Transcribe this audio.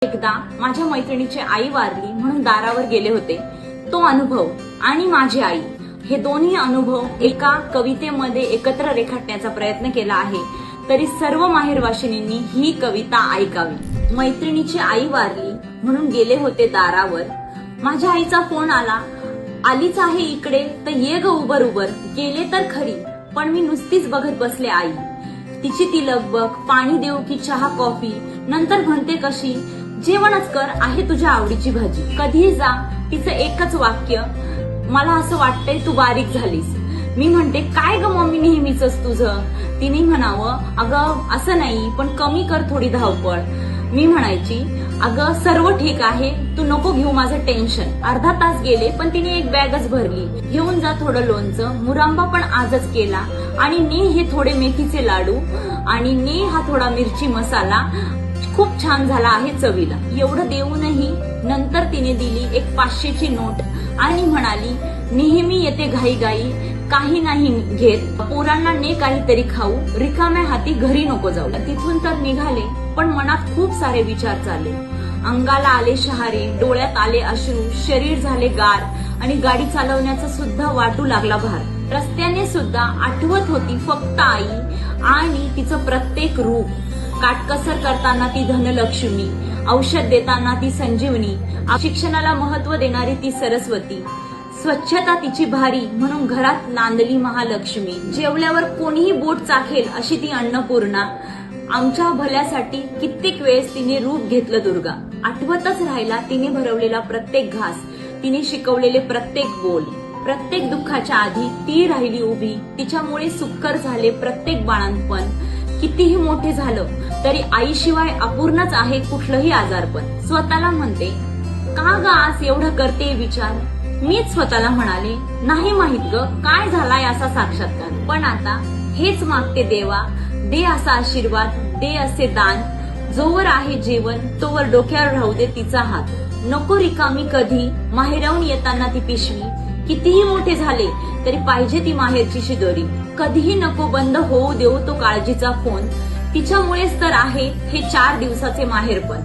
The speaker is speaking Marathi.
एकदा माझ्या मैत्रिणीची आई वारली म्हणून दारावर गेले होते. तो अनुभव आणि माझी आई हे दोन्ही अनुभव एका कवितेमध्ये एकत्र रेखाटण्याचा प्रयत्न केला आहे. तरी सर्व माहेरवाशिनींनी ही कविता ऐकावी. मैत्रिणीची आई वारली म्हणून गेले होते दारावर. माझ्या आईचा फोन आला, आलीच आहे इकडे तर ये ग उबर उबर. गेले तर खरी पण मी नुसतीच बघत बसले आई. तिची ती लगबग, पाणी देऊ की चहा कॉफी, नंतर म्हणते कशी जेवणच कर, आहे तुझ्या आवडीची भाजी. कधी जा तिचं एकच वाक्य, मला असं वाटतंय तू बारीक झालीस. मी म्हणते काय ग मम्मी नेहमीच तुझं. तिने म्हणावं अगं असं नाही पण कमी कर थोडी धावपळ. मी म्हणायची अगं सर्व ठीक आहे, तू नको घेऊ माझं टेन्शन. अर्धा तास गेले पण तिने एक बॅगच भरली. घेऊन जा थोडं लोणचं, मुरांबा पण आजच केला, आणि ने हे थोडे मेथीचे लाडू, आणि ने हा थोडा मिरची मसाला, खूप छान झाला आहे चवीला. एवढं देऊनही नंतर तिने दिली एक 500ची नोट आणि म्हणाली नेहमी येते घाई घाई, काही नाही घेत, पोरांना ने काहीतरी खाऊ, रिकाम्या हाती घरी नको जाऊ. तिथून तर निघाले पण मनात खूप सारे विचार चालले. अंगाला आले शहारे, डोळ्यात आले अश्रू, शरीर झाले गार, आणि गाडी चालवण्याचा सुद्धा वाटू लागला भार. रस्त्याने सुद्धा आठवत होती फक्त आई आणि तिचं प्रत्येक रूप. काटकसर करताना ती धनलक्ष्मी, औषध देताना ती संजीवनी, शिक्षणाला महत्व देणारी ती सरस्वती, स्वच्छता तिची भारी म्हणून घरात नांदली महालक्ष्मी, जेवल्यावर कोणीही बोट चाखेल अशी ती अन्नपूर्णा. आमच्या भल्यासाठी कित्येक वेळेस तिने रूप घेतलं दुर्गा. आठवतच राहिला तिने भरवलेला प्रत्येक घास, तिने शिकवलेले प्रत्येक बोल. प्रत्येक दुःखाच्या आधी ती राहिली उभी, तिच्यामुळे सुक्कर झाले प्रत्येक बाळंतपण. कितीही मोठे झालं तरी आईशिवाय अपूर्णच आहे कुठलंही आजारपण. स्वतःला म्हणते का ग आज एवढं करते विचार. मीच स्वतःला म्हणाले नाही माहित ग काय झालाय असा साक्षात्कार. पण आता हेच मागते देवा, दे असा आशीर्वाद, दे असे दान. जोवर आहे जीवन तोवर डोक्यावर राहू दे तिचा हात. नको रिकामी कधी माहेरावून येताना ती पिशवी. कितीही मोठे झाले तरी पाहिजे ती माहेरची शिदोरी. कधीही नको बंद होऊ देऊ तो काळजीचा फोन. तिच्यामुळेच तर आहे हे 4 दिवसाचे माहेरपण.